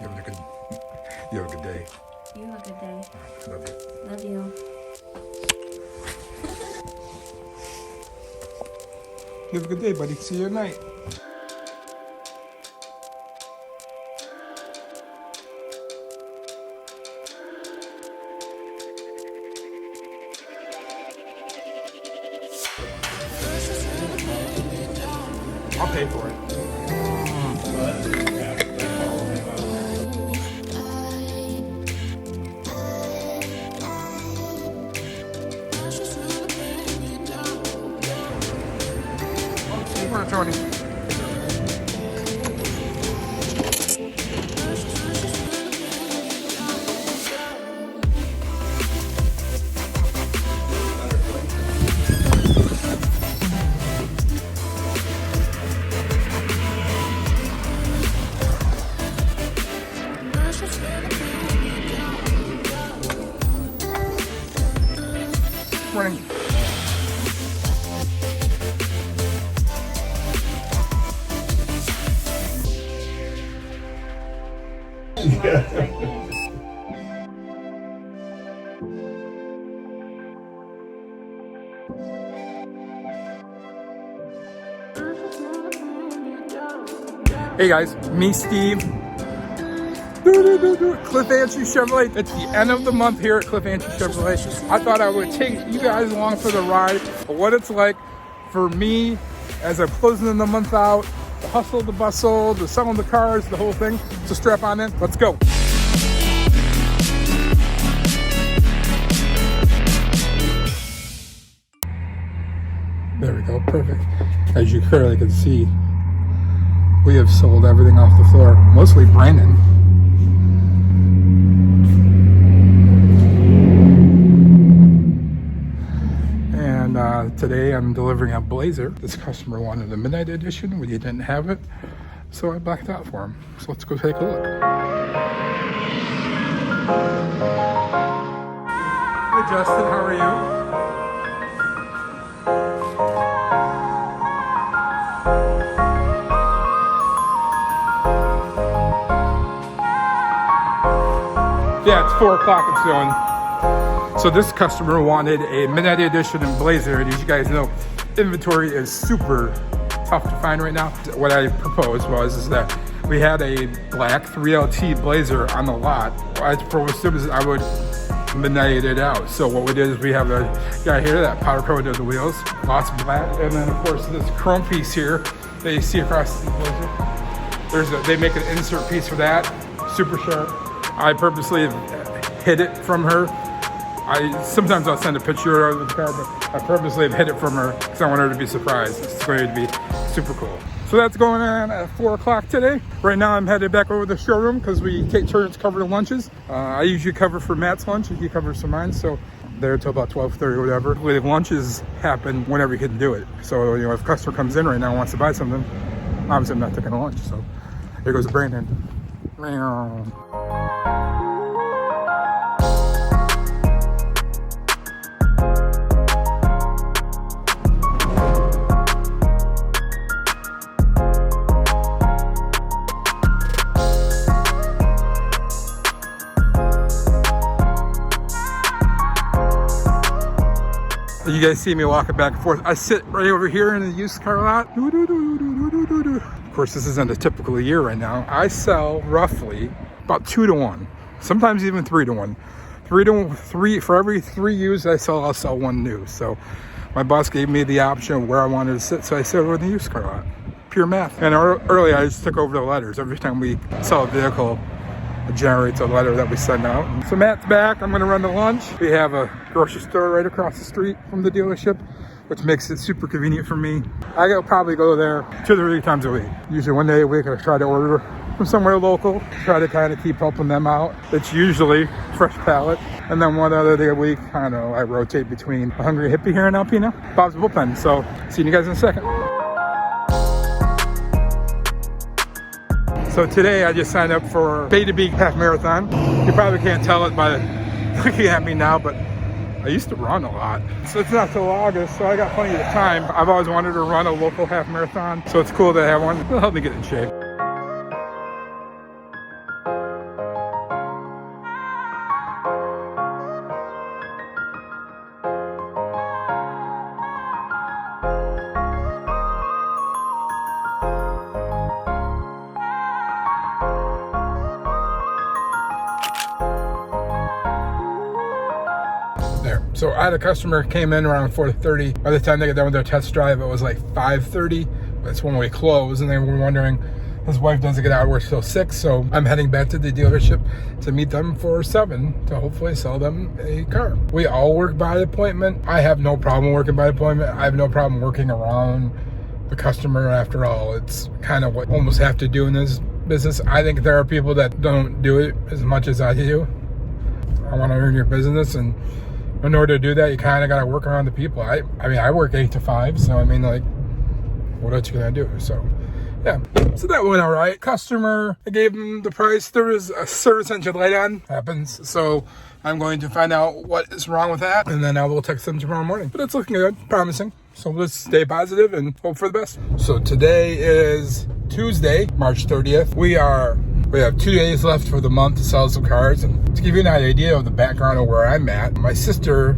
You have a good day. You have a good day. Love you. Love you. You have a good day, buddy. See you at night. I'll pay for it. Where, Tony? Morning. Hey guys, me, Steve. Cliff Anshy Chevrolet. It's the end of the month here at Cliff Anshy Chevrolet. I thought I would take you guys along for the ride of what it's like for me as I'm closing the month out. The hustle, the bustle, the selling the cars, the whole thing. So strap on in. Let's go. There we go. Perfect. As you clearly can see, we have sold everything off the floor. Mostly Brandon. Today I'm delivering a Blazer. This customer wanted a midnight edition when he didn't have it, so I blacked out for him. So let's go take a look. Hi Justin, how are you? Yeah, it's 4 o'clock, it's going. So this customer wanted a midnight edition in Blazer, and as you guys know, inventory is super tough to find right now. What I proposed is that we had a black 3LT Blazer on the lot. I proposed is I would midnight it out. So what we did is we have a guy here that powder coated the wheels, lots of black, and then of course this chrome piece here that you see across the Blazer. They make an insert piece for that, super sharp. I purposely hid it from her. Sometimes I'll send a picture of the car, but I purposely have hid it from her because I want her to be surprised. It's going to be super cool. So that's going on at 4 o'clock today. Right now I'm headed back over to the showroom because we take turns covering lunches. I usually cover for Matt's lunch and he covers for mine. So there until about 12:30 or whatever. The lunches happen whenever you can do it. So if a customer comes in right now and wants to buy something, obviously I'm not taking a lunch. So here goes Brandon. You guys see me walking back and forth. I sit right over here in the used car lot. Of course, this isn't a typical year right now. I sell roughly about 2 to 1, sometimes even 3 to 1. 3 to 3 for every 3 used I sell, I'll sell 1 new. So my boss gave me the option of where I wanted to sit, so I sit over in the used car lot. Pure math. And earlier I just took over the letters. Every time we sell a vehicle, it generates a letter that we send out. So Matt's back. I'm gonna run to lunch. We have a grocery store right across the street from the dealership, which makes it super convenient for me. I probably go there 2 to 3 times a week. Usually 1 day a week I try to order from somewhere local, try to kind of keep helping them out. It's usually Fresh Pallet. And then 1 other day a week, I don't know, I rotate between a Hungry Hippie here in Alpena, Bob's Bullpen. So see you guys in a second. So today I just signed up for Bay to Beak half marathon. You probably can't tell it by looking at me now, but I used to run a lot. So it's not till August, so I got plenty of time. I've always wanted to run a local half marathon, so it's cool to have one. It'll help me get in shape. So I had a customer came in around 4:30. By the time they got done with their test drive, it was like 5:30. That's when we closed, and they were wondering, his wife doesn't get out of work till 6, so I'm heading back to the dealership to meet them for 7 to hopefully sell them a car. We all work by appointment. I have no problem working by appointment. I have no problem working around the customer. After all, it's kind of what you almost have to do in this business. I think there are people that don't do it as much as I do. I want to earn your business, and in order to do that, you kind of got to work around the people. I mean, I work 8 to 5, so I mean, like, what else you gonna do? So yeah, so that went all right. Customer, I gave him the price. There was a service engine light on. Happens. So I'm going to find out what is wrong with that, and then I will text them tomorrow morning. But it's looking good, promising. So let's stay positive and hope for the best. So today is Tuesday, March 30th. We have 2 days left for the month to sell some cars. And to give you an idea of the background of where I'm at, my sister,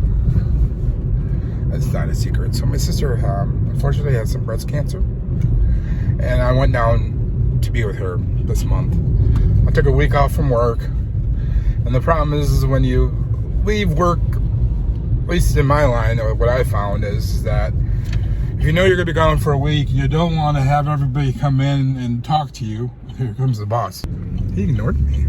that's not a secret. So my sister, unfortunately, has some breast cancer. And I went down to be with her this month. I took a week off from work. And the problem is when you leave work, at least in my line, what I found is that if you know you're going to be gone for a week, you don't want to have everybody come in and talk to you. Here comes the boss. He ignored me.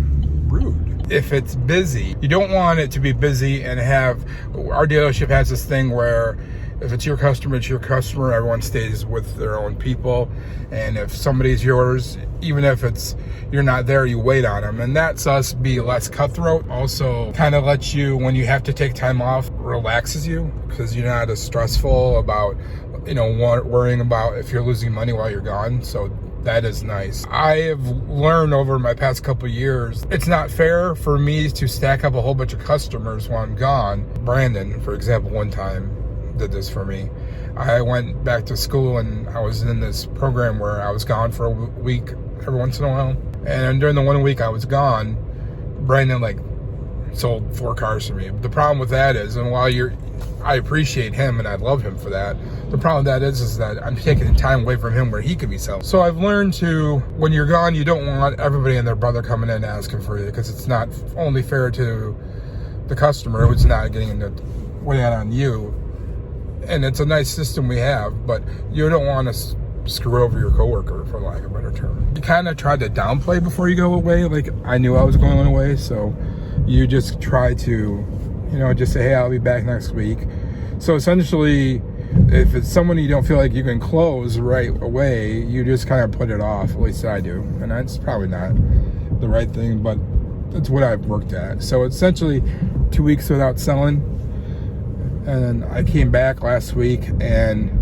Rude. If it's busy, you don't want it to be busy and have, our dealership has this thing where if it's your customer, it's your customer. Everyone stays with their own people. And if somebody's yours, even if you're not there, you wait on them. And that's us be less cutthroat. Also kind of lets you, when you have to take time off, relaxes you because you're not as stressful about, worrying about if you're losing money while you're gone. So that is nice. I have learned over my past couple of years, it's not fair for me to stack up a whole bunch of customers while I'm gone. Brandon, for example, one time did this for me. I went back to school and I was in this program where I was gone for a week every once in a while. And during the 1 week I was gone, Brandon sold 4 cars for me. The problem with that is, and while I appreciate him and I love him for that, the problem with that is that I'm taking time away from him where he could be selling. So I've learned to, when you're gone, you don't want everybody and their brother coming in and asking for you, because it's not only fair to the customer, it's not getting in the way out on you. And it's a nice system we have, but you don't want to screw over your coworker, for lack of a better term. You kind of try to downplay before you go away. Like, I knew I was going away, so you just try to, just say, hey, I'll be back next week. So essentially, if it's someone you don't feel like you can close right away, you just kind of put it off. At least I do. And that's probably not the right thing, but that's what I've worked at. So essentially 2 weeks without selling. And then I came back last week and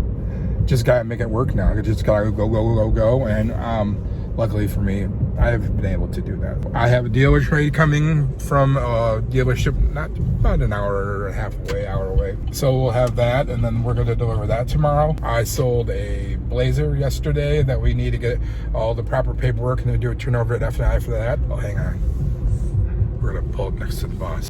just got to make it work now. I just got to go. And luckily for me, I've been able to do that. I have a dealer trade coming from a dealership about an hour and a half away, hour away. So we'll have that, and then we're going to deliver that tomorrow. I sold a Blazer yesterday that we need to get all the proper paperwork and then do a turnover at F&I for that. Oh, hang on. We're going to pull up next to the boss.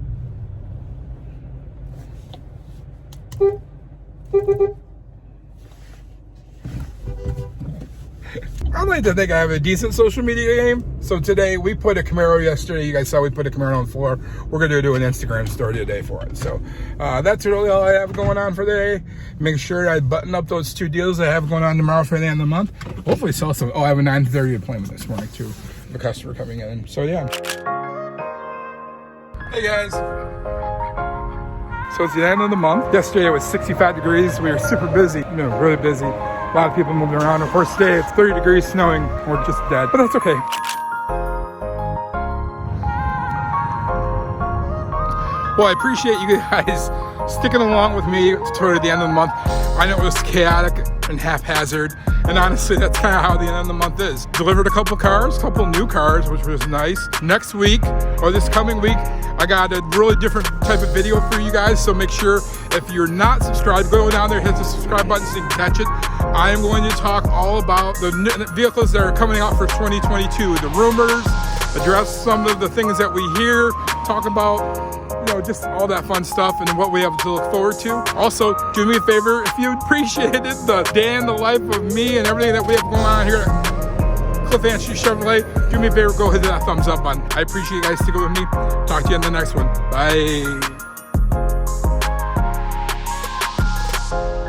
I like to think I have a decent social media game. So today we put a Camaro yesterday. You guys saw we put a Camaro on the floor. We're going to do an Instagram story today for it. So that's really all I have going on for today. Make sure I button up those 2 deals I have going on tomorrow for the end of the month. Hopefully sell some. Oh, I have a 9:30 appointment this morning too. A customer coming in. So yeah. Hey guys. So it's the end of the month. Yesterday it was 65 degrees. We were super busy, really busy. A lot of people moving around. Of course, today it's 30 degrees, snowing. We're just dead, but that's okay. Well, I appreciate you guys sticking along with me toward the end of the month. I know it was chaotic and haphazard, and honestly, that's kind of how the end of the month is. Delivered a couple new cars, which was nice. Next week, or this coming week, I got a really different type of video for you guys, so make sure if you're not subscribed, go down there, hit the subscribe button so you can catch it. I am going to talk all about the vehicles that are coming out for 2022, the rumors, address some of the things that we hear, talk about, just all that fun stuff and what we have to look forward to. Also, do me a favor, if you appreciated the day in the life of me and everything that we have going on here at Cliff Anshy Chevrolet, do me a favor, go hit that thumbs up button. I appreciate you guys sticking with me. Talk to you in the next one. Bye. guys.